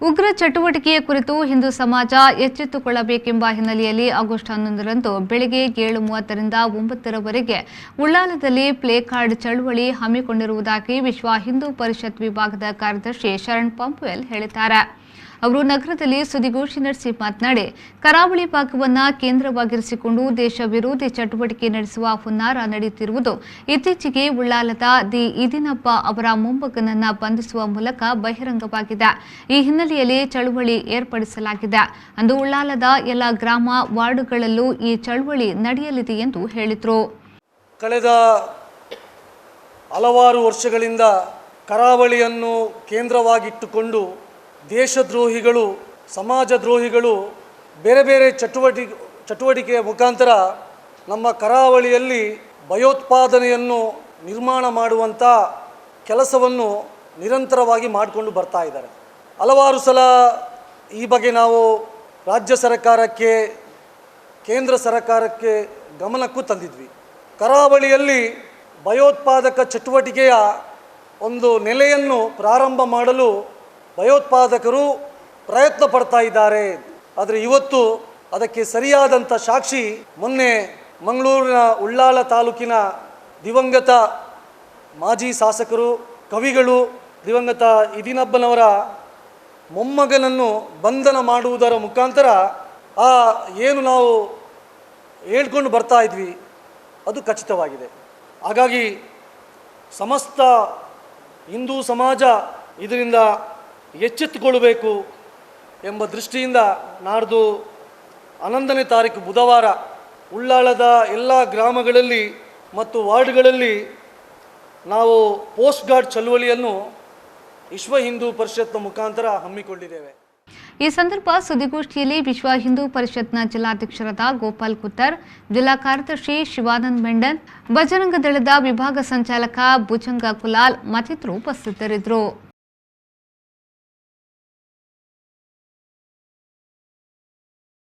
ಉಗ್ರ ಚಟುವಟಿಕೆಯ ಕುರಿತು ಹಿಂದೂ ಸಮಾಜ ಎಚ್ಚೆತ್ತುಕೊಳ್ಳಬೇಕೆಂಬ ಹಿನ್ನೆಲೆಯಲ್ಲಿ ಆಗಸ್ಟ್ 11ರಂದು ಬೆಳಗ್ಗೆ 7:30ರಿಂದ 9ರವರೆಗೆ ಉಳ್ಳಾಲದಲ್ಲಿ ಪ್ಲೇ ಕಾರ್ಡ್ ಚಳವಳಿ ಹಮ್ಮಿಕೊಂಡಿರುವುದಾಗಿ ವಿಶ್ವ ಹಿಂದೂ ಪರಿಷತ್ ವಿಭಾಗದ ಕಾರ್ಯದರ್ಶಿ ಶರಣ್ ಪಂಪ್ವೆಲ್ ಹೇಳಿದ್ದಾರೆ. ಅವರು ನಗರದಲ್ಲಿ ಸುದ್ದಿಗೋಷ್ಠಿ ನಡೆಸಿ ಮಾತನಾಡಿ, ಕರಾವಳಿ ಭಾಗವನ್ನು ಕೇಂದ್ರವಾಗಿರಿಸಿಕೊಂಡು ದೇಶ ವಿರೋಧಿ ಚಟುವಟಿಕೆ ನಡೆಸುವ ಹುನ್ನಾರ ನಡೆಯುತ್ತಿರುವುದು ಇತ್ತೀಚೆಗೆ ಉಳ್ಳಾಲದ ದಿ ಇದಿನಪ್ಪ ಅವರ ಮೊಮ್ಮಗನನ್ನ ಬಂಧಿಸುವ ಮೂಲಕ ಬಹಿರಂಗವಾಗಿದೆ. ಈ ಹಿನ್ನೆಲೆಯಲ್ಲಿ ಚಳವಳಿ ಏರ್ಪಡಿಸಲಾಗಿದೆ. ಅಂದು ಉಳ್ಳಾಲದ ಎಲ್ಲ ಗ್ರಾಮ ವಾರ್ಡುಗಳಲ್ಲೂ ಈ ಚಳವಳಿ ನಡೆಯಲಿದೆ ಎಂದು ಹೇಳಿದರು. ಕಳೆದ ಹಲವಾರು ವರ್ಷಗಳಿಂದ ಕರಾವಳಿಯನ್ನು ಕೇಂದ್ರವಾಗಿಟ್ಟುಕೊಂಡು ದೇಶದ್ರೋಹಿಗಳು, ಸಮಾಜದ್ರೋಹಿಗಳು ಬೇರೆ ಬೇರೆ ಚಟುವಟಿಕೆಯ ಮುಖಾಂತರ ನಮ್ಮ ಕರಾವಳಿಯಲ್ಲಿ ಭಯೋತ್ಪಾದನೆಯನ್ನು ನಿರ್ಮಾಣ ಮಾಡುವಂಥ ಕೆಲಸವನ್ನು ನಿರಂತರವಾಗಿ ಮಾಡಿಕೊಂಡು ಬರ್ತಾ ಇದ್ದಾರೆ. ಹಲವಾರು ಸಲ ಈ ಬಗ್ಗೆ ನಾವು ರಾಜ್ಯ ಸರ್ಕಾರಕ್ಕೆ, ಕೇಂದ್ರ ಸರ್ಕಾರಕ್ಕೆ ಗಮನಕ್ಕೂ ತಂದಿದ್ವಿ. ಕರಾವಳಿಯಲ್ಲಿ ಭಯೋತ್ಪಾದಕ ಚಟುವಟಿಕೆಯ ಒಂದು ನೆಲೆಯನ್ನು ಪ್ರಾರಂಭ ಮಾಡಲು ಭಯೋತ್ಪಾದಕರು ಪ್ರಯತ್ನ ಪಡ್ತಾ ಇದ್ದಾರೆ. ಆದರೆ ಇವತ್ತು ಅದಕ್ಕೆ ಸರಿಯಾದಂಥ ಸಾಕ್ಷಿ ಮೊನ್ನೆ ಮಂಗಳೂರಿನ ಉಳ್ಳಾಲ ತಾಲೂಕಿನ ದಿವಂಗತ ಮಾಜಿ ಶಾಸಕರು, ಕವಿಗಳು, ದಿವಂಗತ ಇದಿನಪ್ಪನವರ ಮೊಮ್ಮಗನನ್ನು ಬಂಧನ ಮಾಡುವುದರ ಮುಖಾಂತರ ಏನು ನಾವು ಹೇಳ್ಕೊಂಡು ಬರ್ತಾ ಇದ್ವಿ ಅದು ಖಚಿತವಾಗಿದೆ. ಹಾಗಾಗಿ ಸಮಸ್ತ ಹಿಂದೂ ಸಮಾಜ ಇದರಿಂದ ಎಚ್ಚೆತ್ತುಕೊಳ್ಳಬೇಕು ಎಂಬ ದೃಷ್ಟಿಯಿಂದ ನಾಡ್ದು 11ನೇ ತಾರೀಕು ಬುಧವಾರ ಉಳ್ಳಾಲದ ಎಲ್ಲ ಗ್ರಾಮಗಳಲ್ಲಿ ಮತ್ತು ವಾರ್ಡ್ಗಳಲ್ಲಿ ನಾವು ಪೋಸ್ಟ್ ಗಾರ್ಡ್ ಚಳವಳಿಯನ್ನು ವಿಶ್ವ ಹಿಂದೂ ಪರಿಷತ್ನ ಮುಖಾಂತರ ಹಮ್ಮಿಕೊಂಡಿದ್ದೇವೆ. ಈ ಸಂದರ್ಭ ಸುದ್ದಿಗೋಷ್ಠಿಯಲ್ಲಿ ವಿಶ್ವ ಹಿಂದೂ ಪರಿಷತ್ನ ಜಿಲ್ಲಾಧ್ಯಕ್ಷರಾದ ಗೋಪಾಲ್ ಕುತ್ತರ್, ಜಿಲ್ಲಾ ಕಾರ್ಯದರ್ಶಿ ಶಿವಾನಂದ್ ಮೆಂಡನ್, ಬಜರಂಗ ದಳದ ವಿಭಾಗ ಸಂಚಾಲಕ ಭುಜಂಗ ಕುಲಾಲ್ ಮತ್ತಿತರರು ಉಪಸ್ಥಿತರಿದ್ದರು.